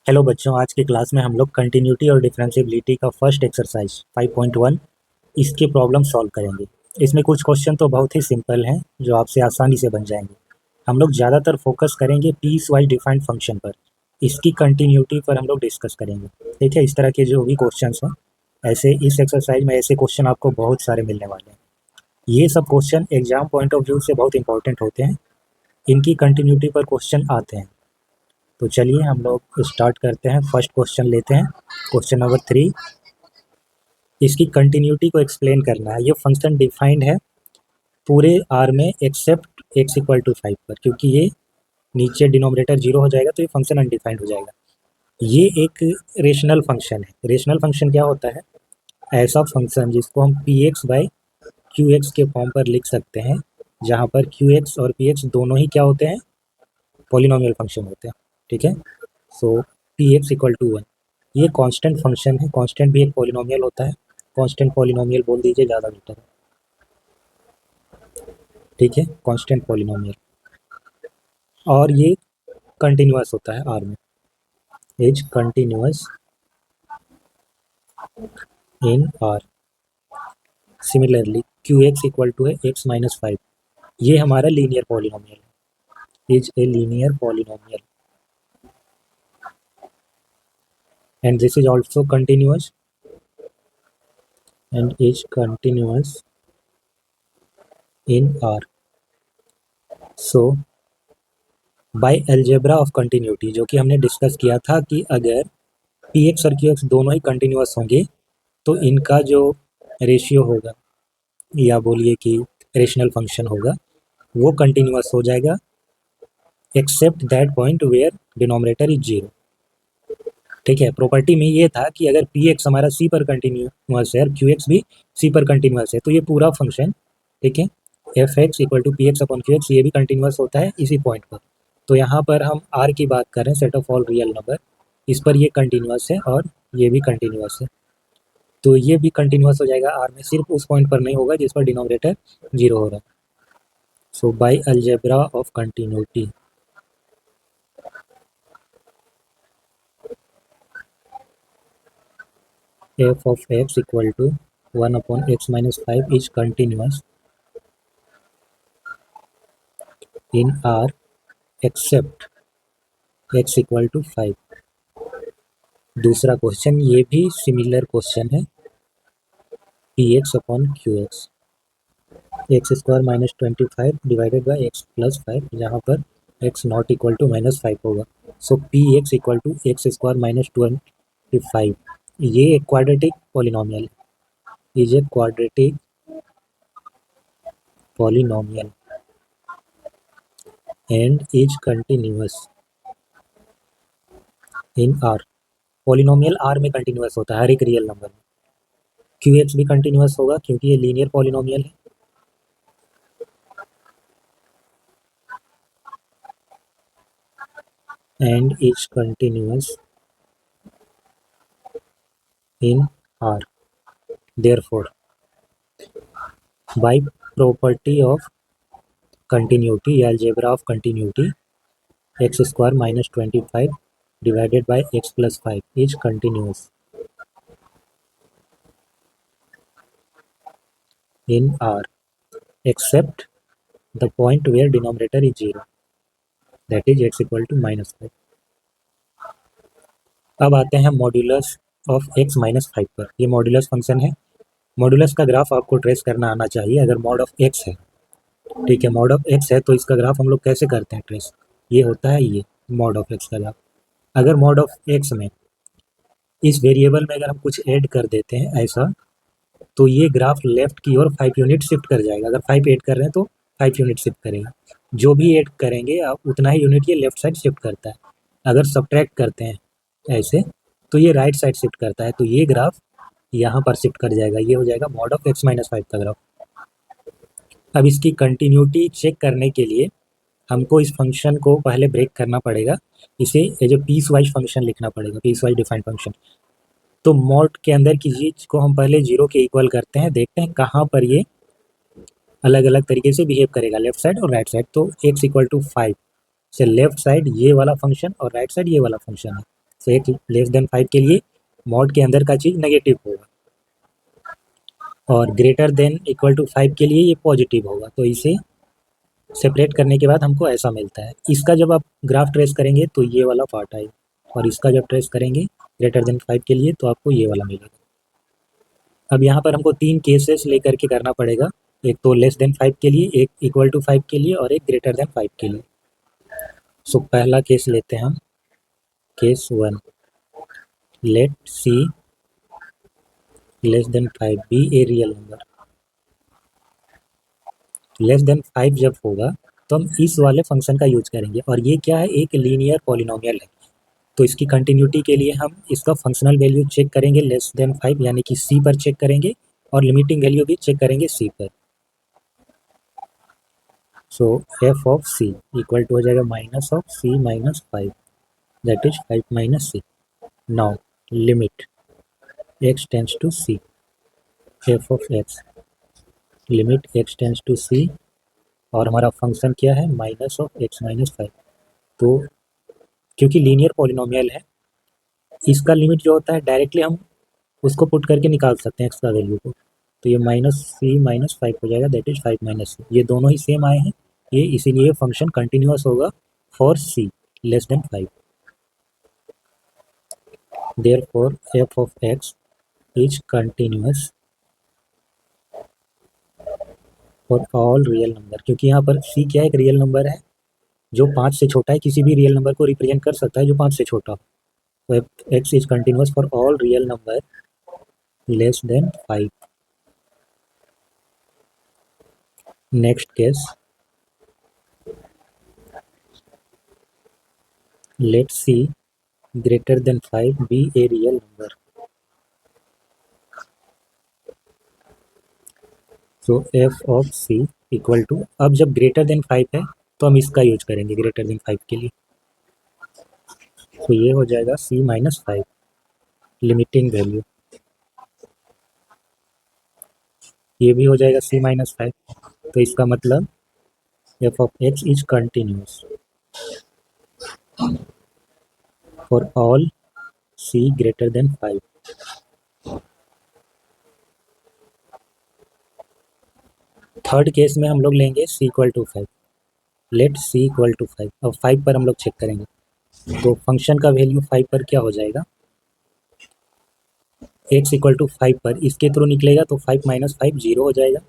Hello बच्चों, आज की क्लास में हम लोग कंटिन्यूटी और डिफरेंशिएबिलिटी का फर्स्ट एक्सरसाइज 5.1 इसके प्रॉब्लम सॉल्व करेंगे। इसमें कुछ क्वेश्चन तो बहुत ही सिंपल हैं जो आपसे आसानी से बन जाएंगे। हम लोग ज़्यादातर फोकस करेंगे पीस वाइज डिफाइंड फंक्शन पर, इसकी कंटिन्यूटी पर हम लोग डिस्कस करेंगे। ठीक है, इस तरह के जो भी क्वेश्चन हैं, ऐसे इस एक्सरसाइज में ऐसे क्वेश्चन आपको बहुत सारे मिलने वाले हैं। ये सब question exam point of view से बहुत इंपॉर्टेंट होते हैं, इनकी कंटिन्यूटी पर क्वेश्चन आते हैं। तो चलिए हम लोग स्टार्ट करते हैं। फर्स्ट क्वेश्चन लेते हैं, क्वेश्चन नंबर 3। इसकी कंटिन्यूटी को एक्सप्लेन करना है। ये फंक्शन डिफाइंड है पूरे आर में एक्सेप्ट एक्स इक्वल टू 5 पर, क्योंकि ये नीचे डिनोमिनेटर 0 हो जाएगा तो ये फंक्शन अनडिफाइंड हो जाएगा। ये एक रेशनल फंक्शन है। रेशनल फंक्शन क्या होता है? ऐसा फंक्शन जिसको हम P x by Q x के फॉर्म पर लिख सकते हैं, जहाँ पर क्यू एक्स और पी एक्स दोनों ही क्या होते हैं? पॉलिनोमियल फंक्शन होते हैं। ठीक है, सो पी एक्स इक्वल टू 1 ये कांस्टेंट फंक्शन है। कांस्टेंट भी एक पॉलिनोमियल होता है, कांस्टेंट पॉलिनोमियल बोल दीजिए, ज़्यादा बेटर है। ठीक है, कांस्टेंट पॉलिनोमियल, और ये कंटिन्यूअस होता है आर में, is continuous in R. Similarly Q X equal to है एक्स माइनस 5, ये हमारा लीनियर पॉलिनोमियल है, is a linear polynomial and this is also continuous and is continuous in R. So by algebra of continuity, जो कि हमने discuss किया था कि अगर पी एक्स और क्यू एक्स दोनों ही कंटिन्यूअस होंगे तो इनका जो रेशियो होगा, या बोलिए कि रेशनल फंक्शन होगा, वो कंटिन्यूअस हो जाएगा except that point where denominator is 0। ठीक है, प्रॉपर्टी में ये था कि अगर पी एक्स हमारा सी पर कंटिन्यूअस है और क्यू एक्स भी सी पर कंटिन्यूअस है तो ये पूरा फंक्शन, ठीक है, F X equal to P X upon Q X, ये भी कंटिन्यूअस होता है इसी पॉइंट पर। तो यहाँ पर हम आर की बात कर रहे हैं, set of all real number, इस पर ये कंटिन्यूअस है और ये भी कंटिन्यूअस है, तो ये भी कंटिन्यूअस हो जाएगा आर में, सिर्फ उस पॉइंट पर नहीं होगा जिस पर डिनोमिनेटर 0 हो रहा है। So by algebra of continuity, f of x equal to 1 upon x minus 5 is continuous in R except x equal to 5। दूसरा क्वेश्चन, ये भी सिमिलर क्वेश्चन है, P X upon Q X, X square minus 25 divided by X plus 5, जहाँ पर X not equal to minus 5 होगा। So P X equal to X square minus 25, ये एक quadratic polynomial is a quadratic polynomial and is continuous in R. Polynomial R में continuous होता है हर एक रियल नंबर में। क्यू एक्स भी कंटिन्यूअस होगा क्योंकि ये लीनियर पॉलिनोमियल है, and is continuous in R. Therefore by property of continuity या algebra of continuity, X square minus 25 divided by X plus 5 is continuous in R except the point where denominator is 0, that is x equal to minus 5। अब आते हैं modulus of x minus 5 पर। ये modulus function है, modulus का graph आपको trace करना आना चाहिए। अगर मॉड ऑफ x है, ठीक है, मॉड ऑफ x है तो इसका ग्राफ हम लोग कैसे करते हैं ट्रेस? ये होता है ये मॉड ऑफ x का ग्राफ। अगर मॉड ऑफ x में इस वेरिएबल में अगर हम कुछ ऐड कर देते हैं ऐसा, तो ये ग्राफ लेफ्ट की ओर 5 यूनिट शिफ्ट कर जाएगा। अगर 5 ऐड कर रहे हैं तो 5 यूनिट शिफ्ट करेगा, जो भी ऐड करेंगे आप उतना ही यूनिट ये लेफ्ट साइड शिफ्ट करता है। अगर सब्ट्रैक्ट करते हैं ऐसे तो ये राइट साइड शिफ्ट करता है, तो ये ग्राफ यहाँ पर शिफ्ट कर जाएगा, ये हो जाएगा मॉड ऑफ x माइनस 5 का ग्राफ। अब इसकी कंटिन्यूटी चेक करने के लिए हमको इस फंक्शन को पहले ब्रेक करना पड़ेगा, इसे as a piecewise function लिखना पड़ेगा, पीस वाइज डिफाइंड फंक्शन। तो मॉड के अंदर की चीज को हम पहले 0 के इक्वल करते हैं, देखते हैं कहाँ पर ये अलग अलग तरीके से बिहेव करेगा, लेफ्ट साइड और राइट साइड। तो x इक्वल टू 5 से लेफ्ट साइड ये वाला फंक्शन और राइट साइड ये वाला फंक्शन है, तो एक लेस देन 5 के लिए मॉड के अंदर का चीज़ नेगेटिव होगा और ग्रेटर देन इक्वल टू 5 के लिए ये पॉजिटिव होगा। तो इसे सेपरेट करने के बाद हमको ऐसा मिलता है। इसका जब आप ग्राफ ट्रेस करेंगे तो ये वाला पार्ट आएगा और इसका जब ट्रेस करेंगे ग्रेटर देन 5 के लिए तो आपको ये वाला मिलेगा। अब यहाँ पर हमको 3 केसेस लेकर के करना पड़ेगा, एक तो लेस देन 5 के लिए, एक इक्वल टू 5 के लिए और एक ग्रेटर देन 5 के लिए। सो पहला केस लेते हैं हम, case 1, let C less than 5 be a real number. Less than 5 जब होगा तो हम इस वाले फंक्शन का यूज करेंगे और ये क्या है, एक लीनियर पॉलिनोमियल है। तो इसकी कंटिन्यूटी के लिए हम इसका फंक्शनल वैल्यू चेक करेंगे लेस देन 5 यानी कि सी पर चेक करेंगे और लिमिटिंग वैल्यू भी चेक करेंगे सी पर। So F of C equal to हो जाएगा minus of C minus 5, that is 5 minus C. Now limit x tends to C, F of x limit x tends to C और हमारा function क्या है, minus of x minus 5। तो क्योंकि linear polynomial है इसका लिमिट जो होता है डायरेक्टली हम उसको पुट करके निकाल सकते हैं x का वैल्यू को। तो ये माइनस सी माइनस 5 हो जाएगा, दैट इज 5 माइनस सी। ये दोनों ही सेम आए हैं, ये इसीलिए फंक्शन कंटिन्यूअस होगा for C less than 5। Therefore F of x is continuous for all real number. क्योंकि यहाँ पर c क्या है, एक रियल नंबर है जो 5 से छोटा है, किसी भी रियल नंबर को रिप्रेजेंट कर सकता है जो 5 से छोटा हो। तो x is continuous for all real number less than 5। Next case, let c greater than 5 be a real number. So f of c equal to, अब जब ग्रेटर देन 5 है तो हम इसका यूज करेंगे ग्रेटर देन 5 के लिए। तो ये हो जाएगा c माइनस 5 लिमिटिंग वैल्यू, ये भी हो जाएगा c माइनस 5। तो इसका मतलब f of x is continuous for all c greater than 5। Third case में हम लोग लेंगे c equal to 5, let c equal to 5। अब 5 पर हम लोग चेक करेंगे तो फंक्शन का वैल्यू 5 पर क्या हो जाएगा, x इक्वल टू 5 पर इसके थ्रू निकलेगा तो 5 माइनस 5 जीरो हो जाएगा,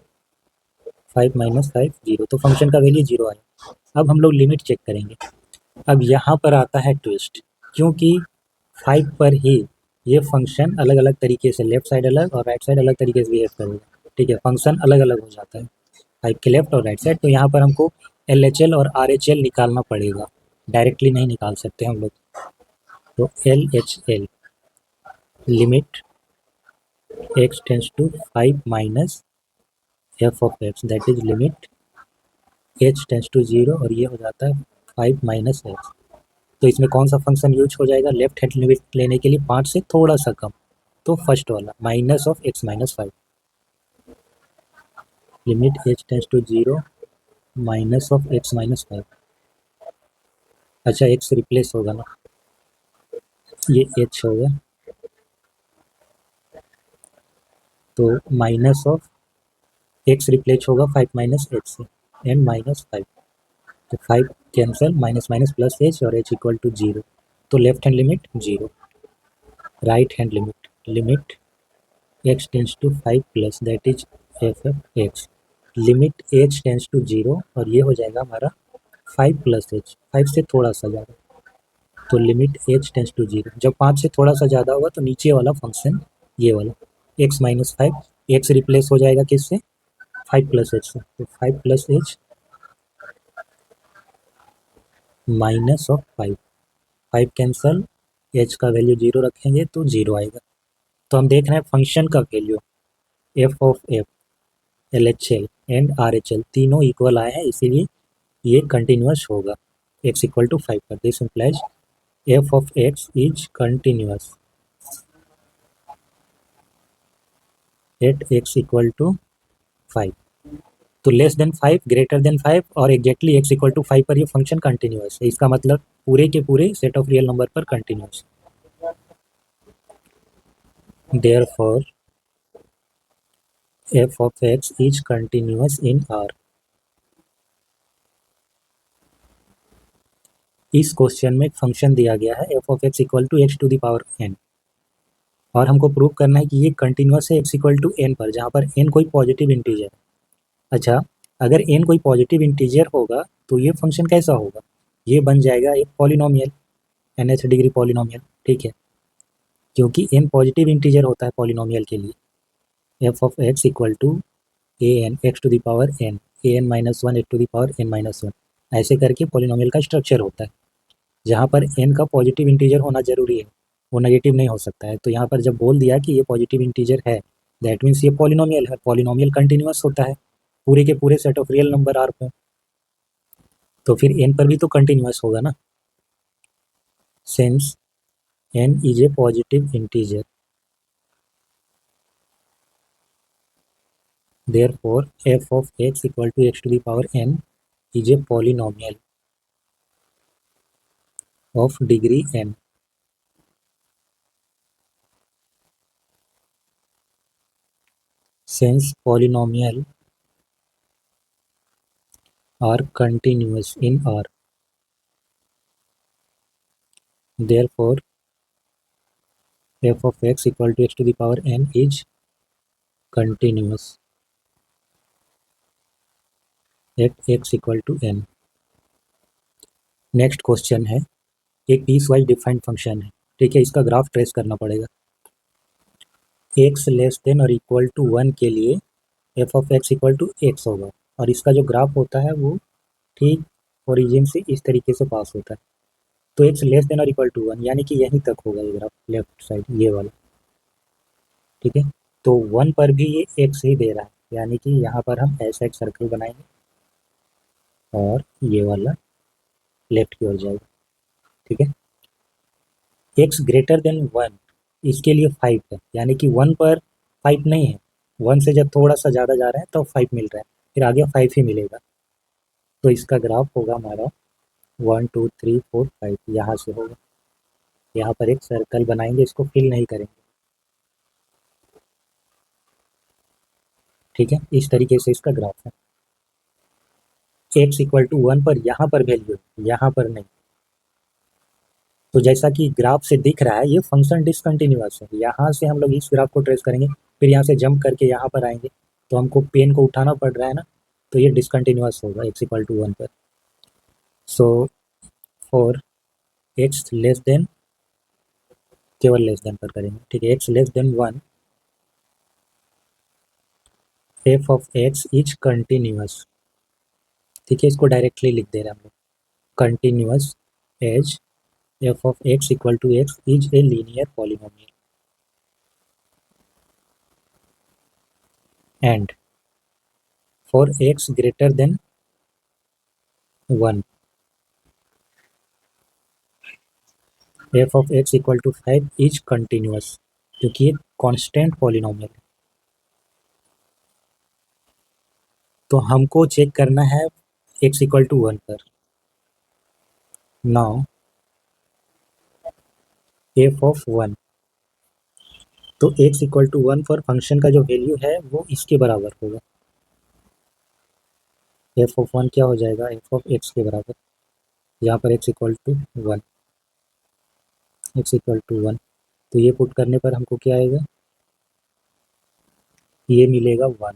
5 माइनस 5 जीरो, तो फंक्शन का वैल्यू जीरो आएगा। अब हम लोग लिमिट चेक करेंगे। अब यहाँ पर आता है ट्विस्ट, क्योंकि 5 पर ही ये फंक्शन अलग अलग तरीके से, लेफ्ट साइड अलग और राइट साइड अलग तरीके से बिहेव करेगा। ठीक है, फंक्शन अलग अलग हो जाता है 5 के लेफ्ट और राइट साइड। तो यहाँ पर हमको LHL और RHL निकालना पड़ेगा, डायरेक्टली नहीं निकाल सकते हम लोग। तो LHL limit x tends to 5 minus f of x, that is limit h tends to 0 और ये हो जाता है 5 माइनस x। तो इसमें कौन सा फंक्शन यूज हो जाएगा, लेफ्ट हैंड लिमिट लेने के लिए 5 से थोड़ा सा कम, तो फर्स्ट वाला minus of x minus 5, limit h tends to 0 minus of x minus 5। अच्छा x रिप्लेस होगा ना, ये h होगा तो माइनस ऑफ x रिप्लेस होगा 5 माइनस h से एंड माइनस 5। तो 5 cancel, minus minus plus h और h इक्वल टू 0। तो left hand limit 0, right hand limit, limit x tends to 5 plus that is f of x, limit h tends to 0 और ये हो जाएगा हमारा 5 plus h, 5 से थोड़ा सा ज़्यादा। तो लिमिट h टेंड्स टू 0, जब 5 से थोड़ा सा ज़्यादा होगा तो नीचे वाला फंक्शन ये वाला x माइनस 5, x रिप्लेस हो जाएगा किससे, 5 प्लस h से। तो 5 plus h minus of 5, 5 cancel, h का वैल्यू 0 रखेंगे तो 0 आएगा। तो हम देख रहे हैं फंक्शन का value f of f, LHL and RHL तीनों इक्वल आए हैं, इसीलिए ये कंटिन्यूअस होगा x इक्वल टू 5 पर। This implies f of x is continuous at x equal to 5। तो लेस देन 5, ग्रेटर देन 5 और एग्जैक्टली x इक्वल टू 5 पर ये फंक्शन कंटिन्यूअस है। इसका मतलब पूरे के पूरे सेट ऑफ रियल नंबर पर continuous. Therefore, f of x is continuous in R. इस क्वेश्चन में एक फंक्शन दिया गया है f of x equal to X to the power n, और हमको प्रूव करना है कि ये कंटिन्यूस है x इक्वल टू n पर, जहाँ पर n कोई पॉजिटिव इंटीजर है। अच्छा, अगर n कोई पॉजिटिव इंटीजर होगा तो ये फंक्शन कैसा होगा? ये बन जाएगा एक पॉलिनोमियल, nth डिग्री पॉलिनोमियल, ठीक है, क्योंकि n पॉजिटिव इंटीजर होता है पॉलिनोमियल के लिए। f of x equal to A N X to the power n, A N minus one X to the power n minus one, ऐसे करके polynomial का स्ट्रक्चर होता है, जहाँ पर n का पॉजिटिव इंटीजर होना जरूरी है, वो नेगेटिव नहीं हो सकता है। तो यहाँ पर जब बोल दिया कि ये पॉजिटिव इंटीजर है, दैट मीन्स ये पॉलिनोमियल है, पॉलिनोमियल कंटिन्यूअस होता है पूरे के पूरे set of real number R पे, तो फिर n पर भी तो कंटिन्यूअस होगा ना। Since n is a positive integer, therefore f of x equal to x to the power n is a polynomial of degree n. Since polynomial are continuous in R, therefore f of x equal to x to the power n is continuous at x equal to n. Next question है, एक piece wise defined function है, ठीक है, इसका graph trace करना पड़ेगा। x less than और equal to 1 के लिए f of x equal to x होगा, और इसका जो ग्राफ होता है वो ठीक ओरिजिन से इस तरीके से पास होता है। तो x लेस देन और इक्वल टू 1 यानी कि यहीं तक होगा ये ग्राफ, लेफ्ट साइड ये वाला, ठीक है। तो 1 पर भी ये x ही दे रहा है, यानी कि यहाँ पर हम ऐसा एक सर्कल बनाएंगे और ये वाला लेफ्ट की ओर जाएगा, ठीक है। x ग्रेटर देन 1 इसके लिए 5 है, यानी कि 1 पर 5 नहीं है, 1 से जब थोड़ा सा ज़्यादा जा रहा है तो 5 मिल रहा है, फिर आगे 5 ही मिलेगा। तो इसका ग्राफ होगा हमारा 1 2 3 4 5, यहाँ से होगा। यहाँ पर एक सर्कल बनाएंगे, इसको फिल नहीं करेंगे, ठीक है, इस तरीके से इसका ग्राफ है। x इक्वल टू 1 पर यहाँ पर वैल्यू, यहाँ पर नहीं। तो जैसा कि ग्राफ से दिख रहा है ये फंक्शन डिसकंटिन्यूअस है, यहाँ से हम लोग इस ग्राफ को ट्रेस करेंगे, फिर यहाँ से जंप करके यहाँ पर आएंगे, तो हमको पेन को उठाना पड़ रहा है ना, तो ये डिसकंटिन्यूअस होगा x इक्वल टू 1 पर। So for x less then, केवल लेस देन पर करेंगे, ठीक है, x less then 1 f of x is continuous, ठीक है, इसको डायरेक्टली लिख दे रहे हैं हम लोग, continuous as f of x equal to x is a linear polynomial and for x greater than 1 f of x equal to 5 is continuous, क्योंकि ये कांस्टेंट पॉलिनोमियल है। तो हमको चेक करना है x इक्वल टू 1 पर। नाउ f of 1, तो x equal to 1 पर फंक्शन का जो वैल्यू है वो इसके बराबर होगा, f of 1 क्या हो जाएगा, f of x के बराबर, यहाँ पर x equal to 1, x equal to 1, तो ये पुट करने पर हमको क्या आएगा, ये मिलेगा 1।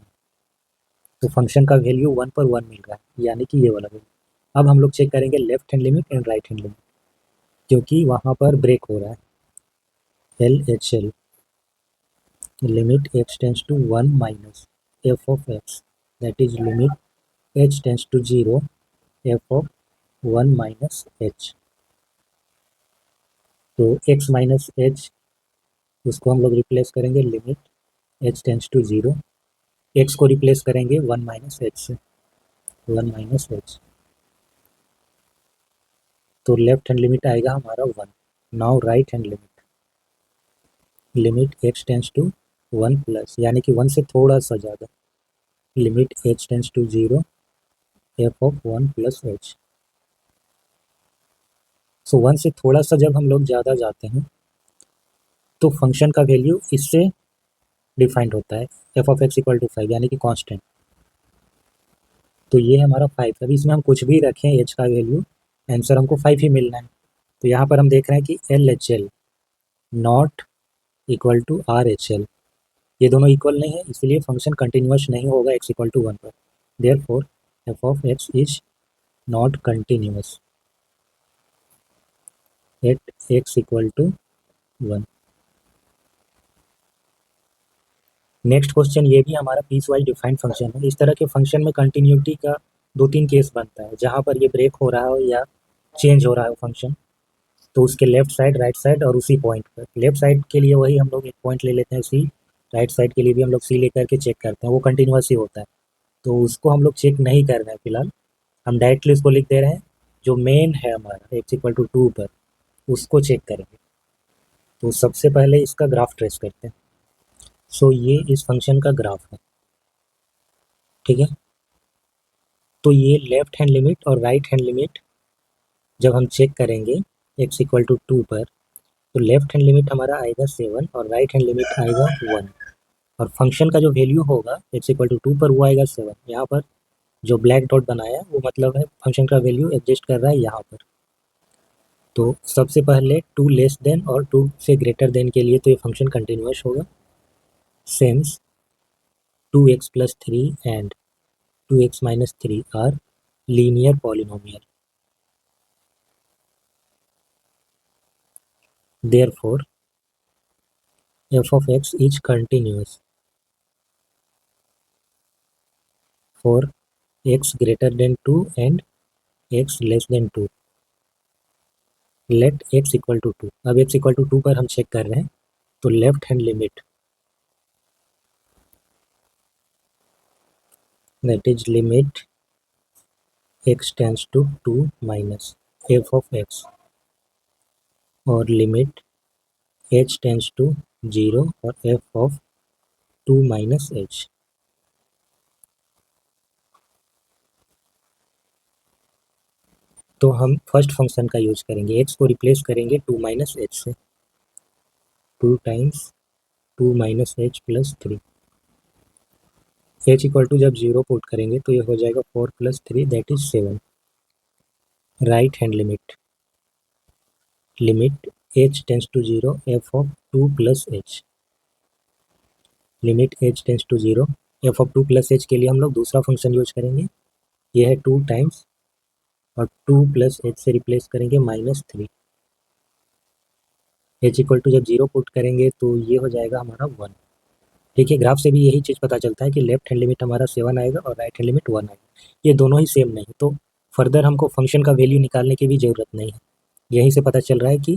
तो फंक्शन का वैल्यू 1 पर 1 मिल रहा है, यानी कि ये वाला वैल्यू। अब हम लोग चेक करेंगे left hand limit and right hand limit, क्योंकि वहाँ पर ब्रेक हो रहा है। L H L limit x tends to 1 minus f of x, that is limit h tends to 0 f of 1 minus h। तो x माइनस h, उसको हम लोग रिप्लेस करेंगे limit h tends to 0, x को replace करेंगे 1 minus h से, 1 minus h, तो left hand limit आएगा हमारा 1। Now right hand limit, limit h tends to 1 plus, यानी कि 1 से थोड़ा सा ज़्यादा, limit h tends to 0 f of 1 plus h। So 1 से थोड़ा सा जब हम लोग ज़्यादा जाते हैं तो फंक्शन का वैल्यू इससे डिफाइंड होता है, f of x equal to 5 यानी कि कांस्टेंट। तो ये है हमारा 5। अभी इसमें हम कुछ भी रखें एच का वैल्यू, आंसर हमको 5 ही मिलना है। तो यहाँ पर हम देख रहे हैं कि L H L not equal to R H L, ये दोनों इक्वल नहीं है, इसलिए फंक्शन कंटिन्यूअस नहीं होगा एक्स इक्वल टू 1 पर। Therefore F of x is not continuous at x equal to 1। Next question, ये भी हमारा पीस वाइज डिफाइंड फंक्शन है। इस तरह के फंक्शन में कंटिन्यूटी का 2-3 केस बनता है, जहाँ पर ये ब्रेक हो रहा हो या चेंज हो रहा है फंक्शन, तो उसके लेफ्ट साइड, राइट साइड और उसी पॉइंट पर। लेफ्ट साइड के लिए वही हम लोग एक पॉइंट ले लेते हैं सी, राइट साइड के लिए भी हम लोग सी लेकर के चेक करते हैं, वो कंटिन्यूस ही होता है। तो उसको हम लोग चेक नहीं कर रहे हैं फिलहाल, हम डायरेक्टली उसको लिख दे रहे हैं, जो मेन है हमारा एक्स इक्वल टू 2 पर, उसको चेक करेंगे। तो सबसे पहले इसका ग्राफ ट्रेस करते हैं। सो ये इस फंक्शन का ग्राफ है, ठीक है। तो ये लेफ्ट हैंड लिमिट और राइट हैंड लिमिट जब हम चेक करेंगे एक्स इक्वल टू 2 पर, तो लेफ्ट हैंड लिमिट हमारा आएगा 7 और राइट हैंड लिमिट आएगा 1, और फंक्शन का जो वैल्यू होगा एक्स इक्वल टू 2 पर वो आएगा 7। यहाँ पर जो ब्लैक डॉट बनाया वो मतलब है फंक्शन का वैल्यू एडजस्ट कर रहा है यहाँ पर। तो सबसे पहले 2 लेस देन और 2 से ग्रेटर देन के लिए तो ये फंक्शन कंटिन्यूअस होगा, since 2x plus 3 and 2x minus 3 are linear polynomial. Therefore, f of x is continuous for x greater than 2 and x less than 2. Let x equal to 2. अब x equal to 2 पर हम check कर रहे हैं, तो left hand limit that is limit x tends to 2 minus f of x और limit h tends to 0 और f of 2 minus h। तो हम फर्स्ट फंक्शन का यूज करेंगे, x को रिप्लेस करेंगे 2 माइनस एच से, 2 times 2 minus h plus 3। H equal to जब 0 पुट करेंगे तो ये हो जाएगा 4 plus 3 that is 7। Right hand limit limit h tends to 0 f of 2 plus h, limit h tends to 0 f of 2 plus h के लिए हम लोग दूसरा फंक्शन यूज करेंगे, ये है 2 टाइम्स और 2 प्लस एच से रिप्लेस करेंगे -3। एच इक्वल टू जब 0 पुट करेंगे तो ये हो जाएगा हमारा 1। देखिए ग्राफ से भी यही चीज़ पता चलता है कि लेफ्ट हैंड लिमिट हमारा 7 आएगा और राइट हैंड लिमिट 1 आएगा, ये दोनों ही सेम नहीं, तो फर्दर हमको फंक्शन का वैल्यू निकालने की भी ज़रूरत नहीं है। यहीं से पता चल रहा है कि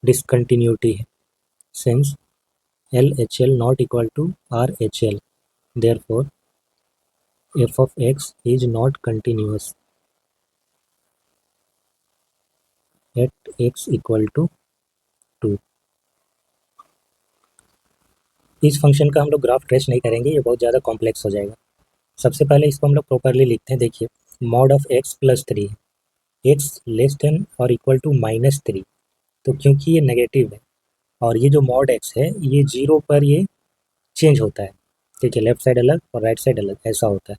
डिसकंटिन्यूटी है, since L H L not equal to R H L, therefore F of x is not continuous at x equal to 2। इस फंक्शन का हम लोग ग्राफ ट्रेस नहीं करेंगे, ये बहुत ज़्यादा कॉम्प्लेक्स हो जाएगा। सबसे पहले इसको हम लोग प्रॉपरली लिखते हैं। देखिए mod of X plus 3, x less than और इक्वल टू -3, तो क्योंकि ये नेगेटिव है और ये जो मॉड एक्स है ये 0 पर ये चेंज होता है, ठीक है, लेफ्ट साइड अलग और राइट साइड अलग ऐसा होता है।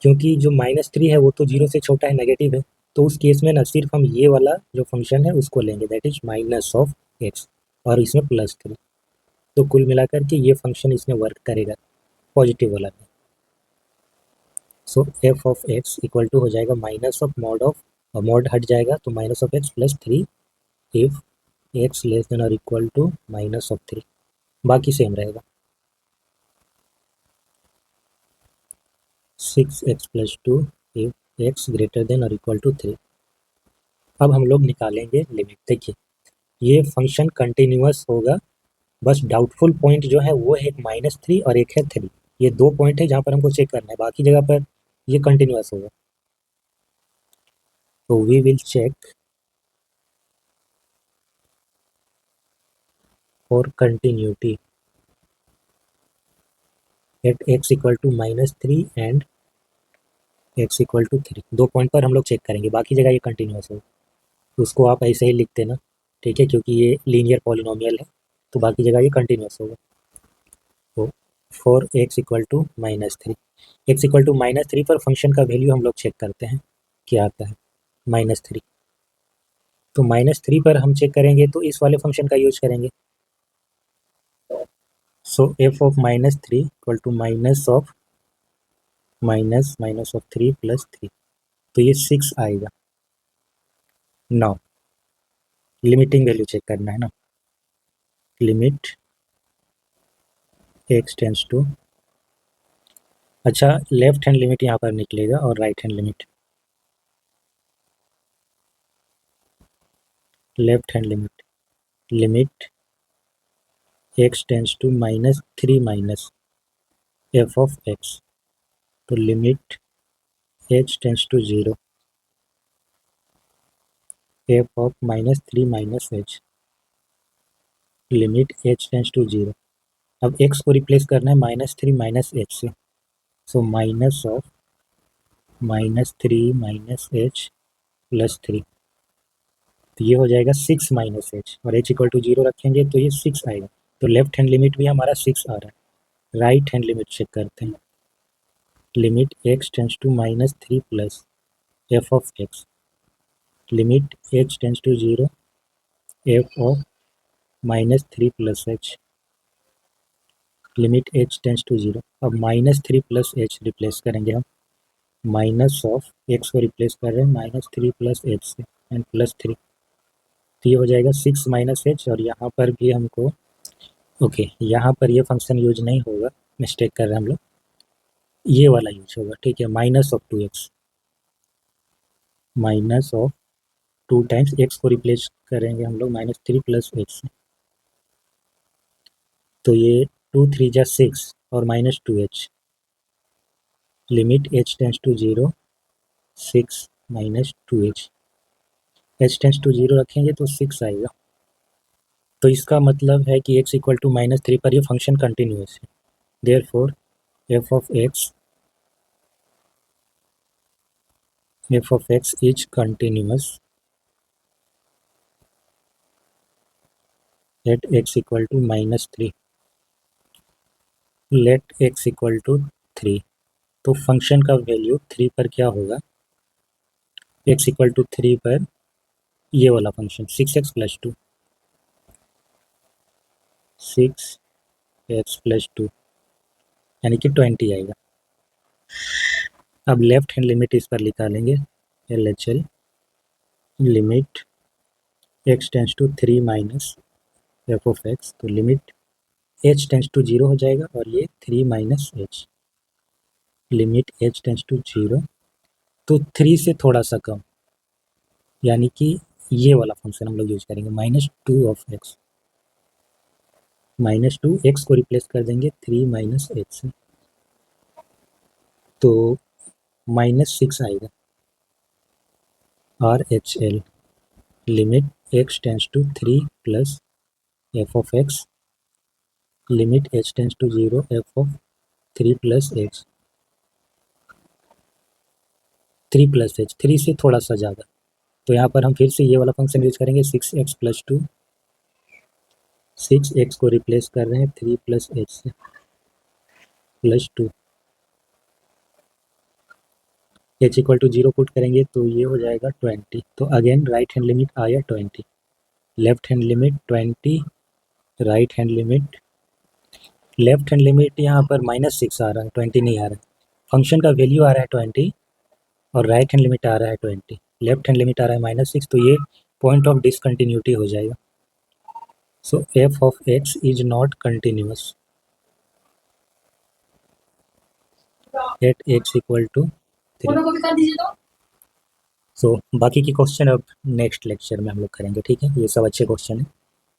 क्योंकि जो -3 है वो तो 0 से छोटा है, नेगेटिव है, तो उस केस में ना सिर्फ हम ये वाला जो फंक्शन है उसको लेंगे, that is minus of x, और इसमें +3। तो कुल मिलाकर के ये फंक्शन इसमें वर्क करेगा पॉजिटिव वाला में। So F of x equal to हो जाएगा minus of mod of, mod हट जाएगा तो minus of X plus 3 if X less than और इक्वल टू -3, बाकी सेम रहेगा। 6x plus 2 if X greater than और इक्वल टू 3। अब हम लोग निकालेंगे लिमिट। देखिए ये फंक्शन कंटिन्यूअस होगा, बस डाउटफुल पॉइंट जो है वो है एक -3 और एक है 3, ये 2 पॉइंट है जहाँ पर हमको चेक करना है, बाकी जगह पर ये कंटिन्यूअस होगा। तो we will check for continuity at x equal to -3 and x equal to 3। 2 point पर हम लोग चेक करेंगे, बाकी जगह ये कंटिन्यूअस होगा। उसको आप ऐसे ही लिखते ना, ठीक है, क्योंकि ये लीनियर पॉलिनोमियल है तो बाकी जगह ये कंटिन्यूस होगा। तो for x equal to -3, x equal to -3 पर फंक्शन का वैल्यू हम लोग चेक करते हैं क्या आता है, -3। तो -3 पर हम चेक करेंगे तो इस वाले फंक्शन का यूज करेंगे। So F of -3 equal to minus of minus of 3 plus 3, तो ये 6 आएगा। नाउ लिमिटिंग वैल्यू चेक करना है ना, लिमिट एक्स टेंस टू, अच्छा लेफ्ट हैंड लिमिट यहाँ पर निकलेगा और right hand limit, left hand limit, limit x tends to -3 minus F of x, तो limit H tends to 0 F of -3 minus H, limit H tends to 0। अब x को replace करना है -3 minus h से, so minus of -3 minus h plus 3, तो ये हो जाएगा 6 माइनस एच, और एच इक्वल टू 0 रखेंगे तो ये 6 आएगा। तो लेफ्ट हैंड लिमिट भी हमारा 6 आ रहा है। राइट हैंड लिमिट चेक करते हैं, limit x tends to -3 plus f of x, limit H tends to 0 F of -3 plus h, limit H tends to 0। अब -3 प्लस एच रिप्लेस करेंगे हम, माइनस ऑफ एक्स को रिप्लेस कर रहे हैं -3 plus h से एंड प्लस 3, तो ये हो जाएगा 6 माइनस एच। और यहाँ पर भी हमको ओके यहाँ पर ये फंक्शन यूज नहीं होगा, मिस्टेक कर रहे हैं हम लोग, ये वाला यूज होगा। ठीक है, minus of 2x, minus of 2 times x को रिप्लेस करेंगे हम लोग -3 प्लस एच से, तो ये 2 3 जा 6 और -2h, limit h tends to 0 6 minus 2h, h tends to 0 रखेंगे तो 6 आएगा। तो इसका मतलब है कि x इक्वल टू -3 पर ये फंक्शन कंटिन्यूस है, therefore f of x is continuous at x equal to -3, let x equal to 3। तो फंक्शन का वैल्यू 3 पर क्या होगा, x इक्वल टू 3 पर ये वाला function 6x plus 2, 6x plus 2 यानी कि 20 आएगा। अब लेफ्ट हैंड लिमिट इस पर निकालेंगे, LHL limit x tends to 3 minus F of x, तो लिमिट h टेंस टू 0 हो जाएगा और ये 3 minus H, limit h tends to 0, तो 3 से थोड़ा सा कम, यानी कि ये वाला फंक्शन हम लोग यूज करेंगे -2 ऑफ एक्स, -2 एक्स को रिप्लेस कर देंगे 3 माइनस एच से, तो -6 आएगा। RHL limit x tends to 3 plus f of x, limit h tends to 0 F of 3 plus h, 3 plus h, 3 से थोड़ा सा ज़्यादा, तो यहाँ पर हम फिर से ये वाला फंक्शन यूज करेंगे 6x प्लस 2, 6x को रिप्लेस कर रहे हैं 3 प्लस एच से plus 2, h equal to 0 put करेंगे तो ये हो जाएगा 20। तो अगेन राइट हैंड लिमिट आया 20, left hand limit 20, right hand limit, left hand limit यहाँ पर -6 आ रहा है, 20 नहीं आ रहा है, फंक्शन का वैल्यू आ रहा है 20 और राइट हैंड लिमिट आ रहा है 20, लेफ्ट हैंड लिमिट आ रहा है -6, तो ये पॉइंट ऑफ डिसकंटिन्यूटी हो जाएगा। So F of x is not continuous at x equal to 3। So बाकी के क्वेश्चन अब नेक्स्ट लेक्चर में हम लोग करेंगे। ठीक है, ये सब अच्छे क्वेश्चन हैं,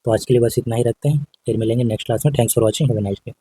तो आज के लिए बस इतना ही रखते हैं, फिर मिलेंगे नेक्स्ट क्लास में। Thanks for watching, have a nice day.